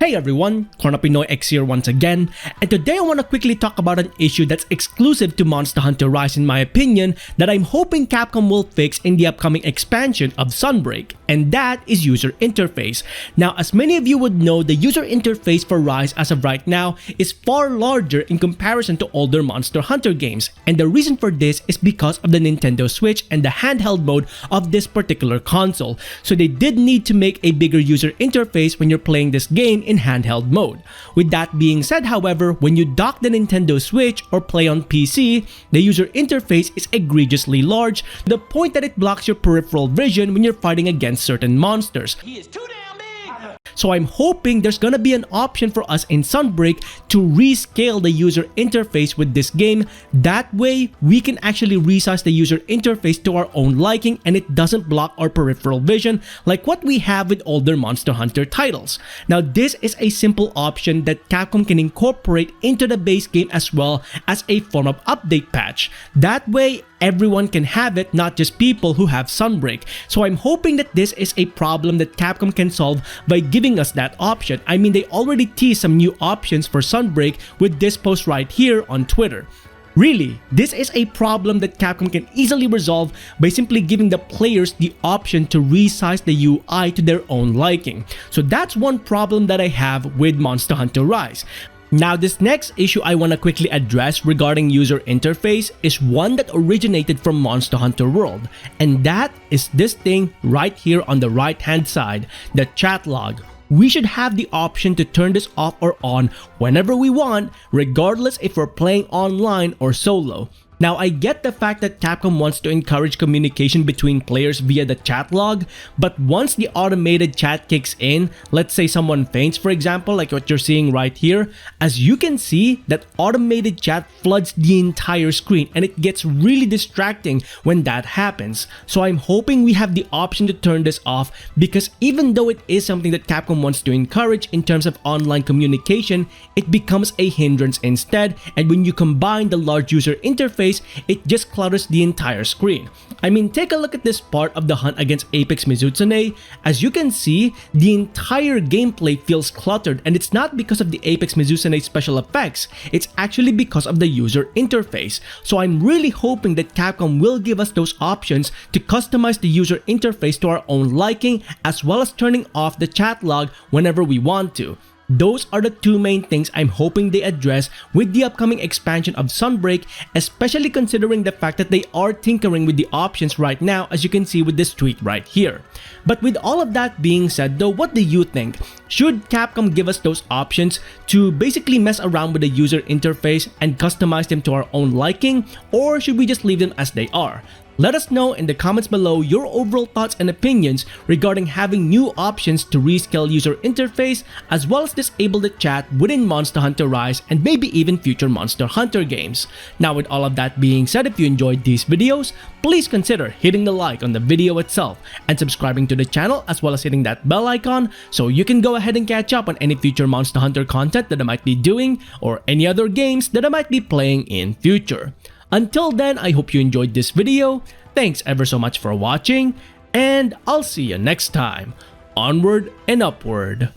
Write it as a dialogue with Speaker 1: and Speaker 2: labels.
Speaker 1: Hey everyone, Pinoy X here once again, and today I want to quickly talk about an issue that's exclusive to Monster Hunter Rise in my opinion that I'm hoping Capcom will fix in the upcoming expansion of Sunbreak, and that is user interface. Now, as many of you would know, the user interface for Rise as of right now is far larger in comparison to older Monster Hunter games, and the reason for this is because of the Nintendo Switch and the handheld mode of this particular console. So they did need to make a bigger user interface when you're playing this game in handheld mode. With that being said, however, when you dock the Nintendo Switch or play on PC, the user interface is egregiously large to the point that it blocks your peripheral vision when you're fighting against certain monsters.
Speaker 2: He is too damn big!
Speaker 1: So I'm hoping there's gonna be an option for us in Sunbreak to rescale the user interface with this game. That way, we can actually resize the user interface to our own liking and it doesn't block our peripheral vision like what we have with older Monster Hunter titles. Now, this is a simple option that Capcom can incorporate into the base game as well as a form of update patch. That way, everyone can have it, not just people who have Sunbreak. So I'm hoping that this is a problem that Capcom can solve by giving us that option. I mean, they already teased some new options for Sunbreak with this post right here on Twitter. Really, this is a problem that Capcom can easily resolve by simply giving the players the option to resize the UI to their own liking. So that's one problem that I have with Monster Hunter Rise. Now, this next issue I want to quickly address regarding user interface is one that originated from Monster Hunter World, and that is this thing right here on the right hand side, the chat log. We should have the option to turn this off or on whenever we want, regardless if we're playing online or solo. Now, I get the fact that Capcom wants to encourage communication between players via the chat log, but once the automated chat kicks in, let's say someone faints for example, like what you're seeing right here, as you can see, that automated chat floods the entire screen and it gets really distracting when that happens. So I'm hoping we have the option to turn this off, because even though it is something that Capcom wants to encourage in terms of online communication, it becomes a hindrance instead, and when you combine the large user interface, it just clutters the entire screen. I mean, take a look at this part of the hunt against Apex Mizutsune. As you can see, the entire gameplay feels cluttered, and it's not because of the Apex Mizutsune special effects, it's actually because of the user interface. So I'm really hoping that Capcom will give us those options to customize the user interface to our own liking, as well as turning off the chat log whenever we want to. Those are the two main things I'm hoping they address with the upcoming expansion of Sunbreak, especially considering the fact that they are tinkering with the options right now, as you can see with this tweet right here. But with all of that being said though, what do you think? Should Capcom give us those options to basically mess around with the user interface and customize them to our own liking, or should we just leave them as they are? Let us know in the comments below your overall thoughts and opinions regarding having new options to rescale user interface, as well as disable the chat within Monster Hunter Rise and maybe even future Monster Hunter games. Now, with all of that being said, if you enjoyed these videos, please consider hitting the like on the video itself and subscribing to the channel, as well as hitting that bell icon so you can go ahead and catch up on any future Monster Hunter content that I might be doing or any other games that I might be playing in future. Until then, I hope you enjoyed this video. Thanks ever so much for watching, and I'll see you next time. Onward and upward.